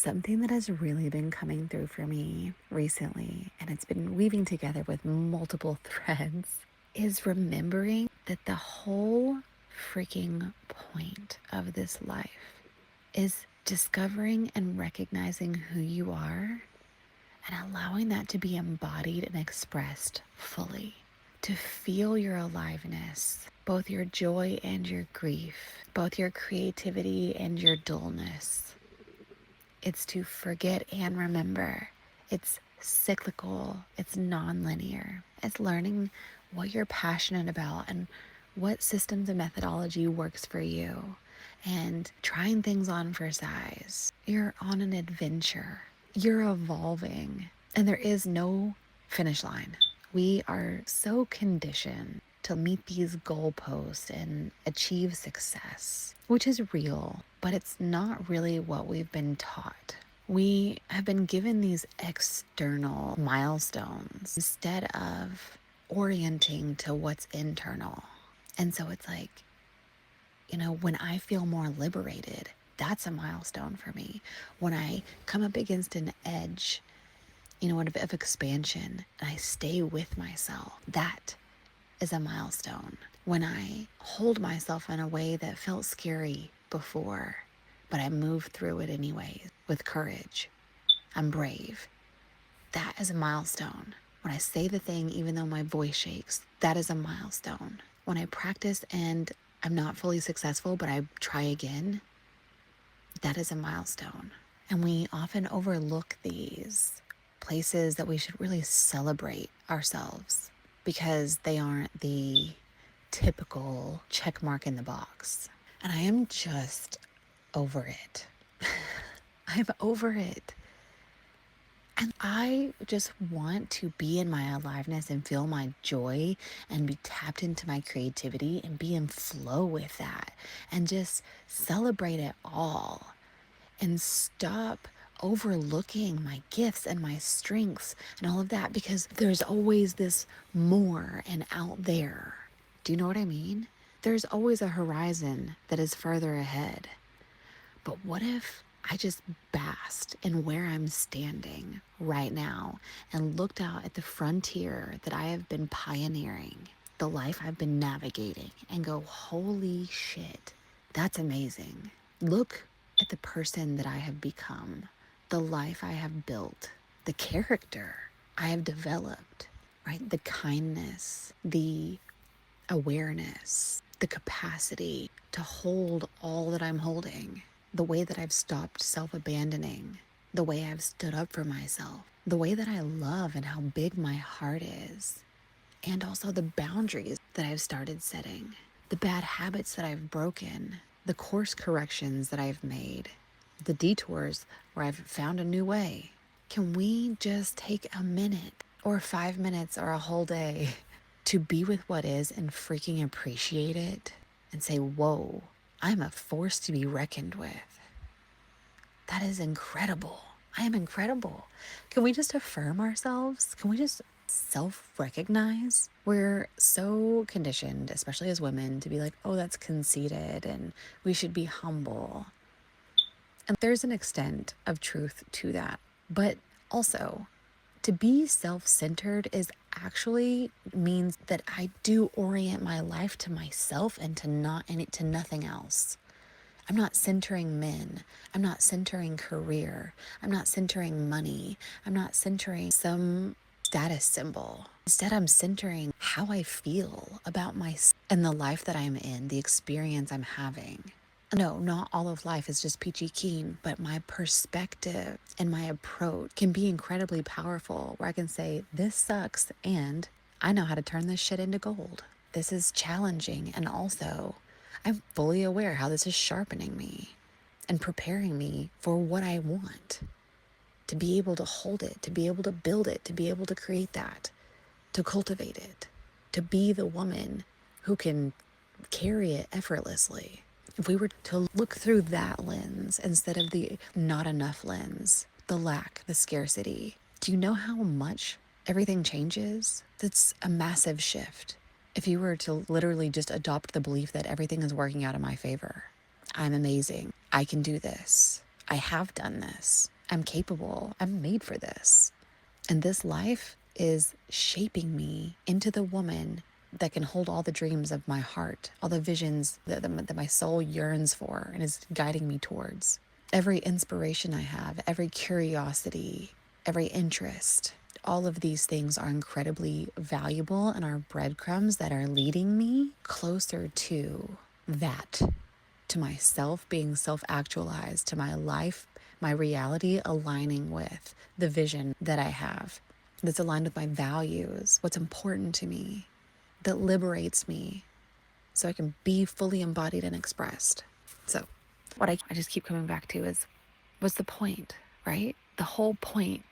Something that has really been coming through for me recently, and it's been weaving together with multiple threads, is remembering that the whole freaking point of this life is discovering and recognizing who you are and allowing that to be embodied and expressed fully. To feel your aliveness, both your joy and your grief, both your creativity and your dullness. It's to forget and remember. It's cyclical, it's non-linear. It's learning what you're passionate about and what systems and methodology works for you and trying things on for size. You're on an adventure. You're evolving, and there is no finish line. We are so conditioned to meet these goalposts and achieve success, which is real, but it's not really what we've been taught. We have been given these external milestones instead of orienting to what's internal. And so it's like, when I feel more liberated, that's a milestone for me. When I come up against an edge, of expansion, and I stay with myself, that is a milestone. When I hold myself in a way that felt scary before, but I move through it anyways with courage, I'm brave. That is a milestone. When I say the thing, even though my voice shakes, that is a milestone. When I practice and I'm not fully successful, but I try again, that is a milestone. And we often overlook these places that we should really celebrate ourselves because they aren't the typical check mark in the box. And I am just over it. I'm over it. And I just want to be in my aliveness and feel my joy and be tapped into my creativity and be in flow with that and just celebrate it all and stop overlooking my gifts and my strengths and all of that, because there's always this more and out there. Do you know what I mean? There's always a horizon that is further ahead. But what if I just basked in where I'm standing right now and looked out at the frontier that I have been pioneering, the life I've been navigating, and go, holy shit, that's amazing. Look at the person that I have become, the life I have built, the character I have developed, right? The kindness, the awareness, the capacity to hold all that I'm holding, the way that I've stopped self-abandoning, the way I've stood up for myself, the way that I love and how big my heart is, and also the boundaries that I've started setting, the bad habits that I've broken, the course corrections that I've made, the detours where I've found a new way. Can we just take a minute or 5 minutes or a whole day to be with what is and freaking appreciate it and say, whoa, I'm a force to be reckoned with. That is incredible. I am incredible. Can we just affirm ourselves? Can we just self-recognize? We're so conditioned, especially as women, to be like, oh, that's conceited and we should be humble. And there's an extent of truth to that. But also, to be self-centered is actually means that I do orient my life to myself and to nothing else. I'm not centering men. I'm not centering career. I'm not centering money. I'm not centering some status symbol. Instead, I'm centering how I feel about myself and the life that I'm in, the experience I'm having. No, not all of life is just peachy keen, but my perspective and my approach can be incredibly powerful, where I can say, this sucks, and I know how to turn this shit into gold. This is challenging, and also I'm fully aware how this is sharpening me and preparing me for what I want, to be able to hold it, to be able to build it, to be able to create that, to cultivate it, to be the woman who can carry it effortlessly. If we were to look through that lens instead of the not enough lens, the lack, the scarcity, do you know how much everything changes? That's a massive shift. If you were to literally just adopt the belief that everything is working out in my favor, I'm amazing, I can do this, I have done this, I'm capable. I'm made for this. And this life is shaping me into the woman that can hold all the dreams of my heart, all the visions that my soul yearns for and is guiding me towards. Every inspiration I have, every curiosity, every interest, all of these things are incredibly valuable and are breadcrumbs that are leading me closer to that, to myself being self actualized, to my life, my reality aligning with the vision that I have, that's aligned with my values, what's important to me, that liberates me so I can be fully embodied and expressed. So, what I just keep coming back to is what's the point, right? The whole point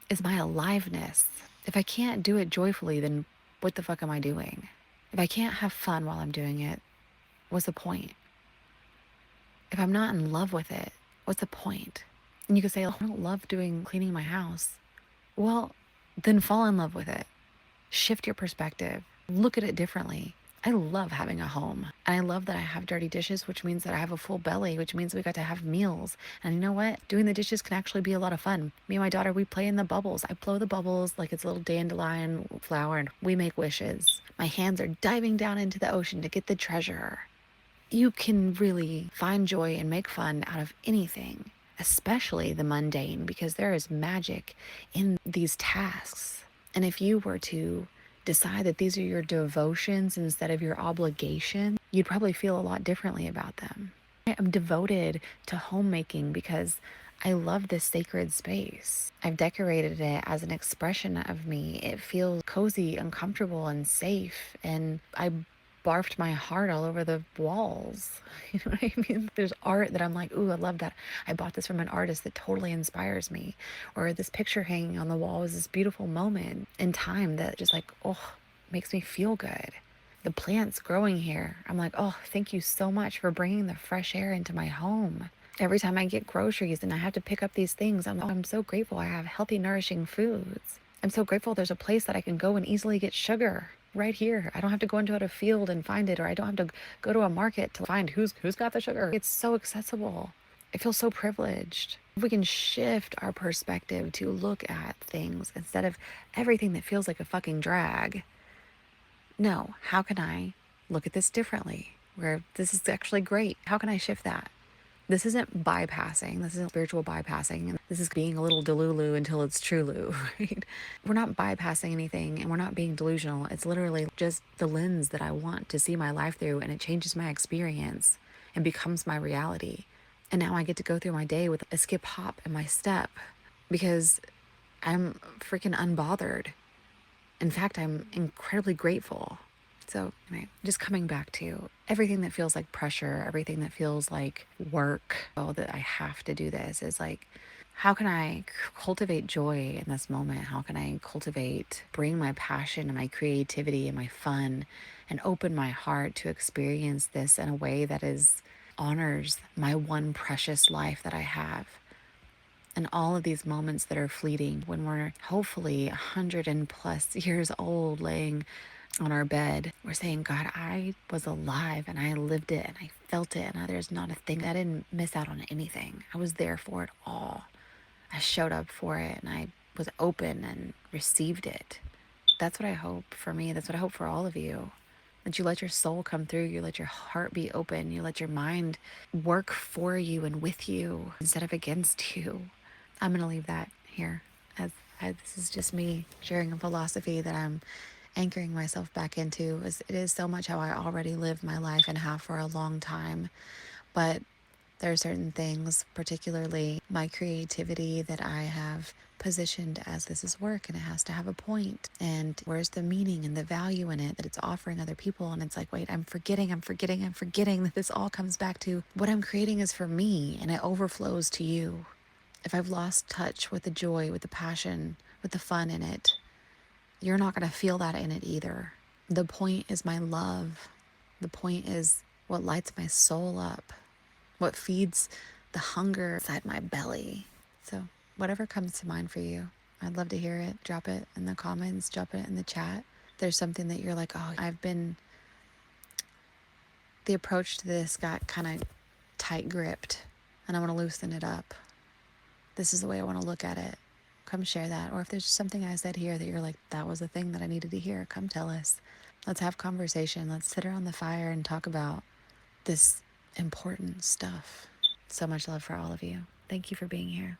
is my aliveness. If I can't do it joyfully, then what the fuck am I doing? If I can't have fun while I'm doing it, what's the point? If I'm not in love with it, what's the point? And you could say, oh, I don't love doing cleaning my house. Well, then fall in love with it. Shift your perspective. Look at it differently. I love having a home. And I love that I have dirty dishes, which means that I have a full belly, which means we got to have meals. And you know what? Doing the dishes can actually be a lot of fun. Me and my daughter, we play in the bubbles. I blow the bubbles like it's a little dandelion flower, and we make wishes. My hands are diving down into the ocean to get the treasure. You can really find joy and make fun out of anything, especially the mundane, because there is magic in these tasks. And if you were to decide that these are your devotions instead of your obligation, you'd probably feel a lot differently about them. I'm devoted to homemaking because I love this sacred space. I've decorated it as an expression of me. It feels cozy and comfortable and safe. And I barfed my heart all over the walls. You know what I mean? There's art that I'm like, ooh, I love that. I bought this from an artist that totally inspires me. Or this picture hanging on the wall is this beautiful moment in time that just like, oh, makes me feel good. The plants growing here, I'm like, oh, thank you so much for bringing the fresh air into my home. Every time I get groceries and I have to pick up these things, I'm so grateful I have healthy, nourishing foods. I'm so grateful there's a place that I can go and easily get sugar right here. I don't have to go into a field and find it, or I don't have to go to a market to find who's got the sugar. It's so accessible. I feel so privileged. If we can shift our perspective to look at things instead of everything that feels like a fucking drag. No, how can I look at this differently? Where this is actually great. How can I shift that? This isn't bypassing. This isn't spiritual bypassing. This is being a little delulu until it's trulu, right? We're not bypassing anything and we're not being delusional. It's literally just the lens that I want to see my life through, and it changes my experience and becomes my reality. And now I get to go through my day with a skip, hop, in my step because I'm freaking unbothered. In fact, I'm incredibly grateful. So, anyway, just coming back to everything that feels like pressure, everything that feels like work, oh, that I have to do this is like, how can I cultivate joy in this moment? How can I bring my passion and my creativity and my fun and open my heart to experience this in a way that honors my one precious life that I have? And all of these moments that are fleeting when we're hopefully 100 and plus years old laying on our bed, we're saying, God, I was alive and I lived it and I felt it. And there's not a thing, I didn't miss out on anything. I was there for it all. I showed up for it and I was open and received it. That's what I hope for me. That's what I hope for all of you. That you let your soul come through, you let your heart be open, you let your mind work for you and with you instead of against you. I'm going to leave that here. This is just me sharing a philosophy that I'm anchoring myself back into. It is so much how I already live my life and have for a long time. But there are certain things, particularly my creativity, that I have positioned as this is work and it has to have a point. And where's the meaning and the value in it that it's offering other people? And it's like, wait, I'm forgetting that this all comes back to what I'm creating is for me and it overflows to you. If I've lost touch with the joy, with the passion, with the fun in it, you're not going to feel that in it either. The point is my love. The point is what lights my soul up, what feeds the hunger inside my belly. So whatever comes to mind for you, I'd love to hear it. Drop it in the comments, drop it in the chat. There's something that you're like, oh, the approach to this got kind of tight gripped and I want to loosen it up. this is the way I want to look at it. Come share that. Or if there's something I said here that you're like, that was the thing that I needed to hear, come tell us. Let's have conversation. Let's sit around the fire and talk about this important stuff. So much love for all of you. Thank you for being here.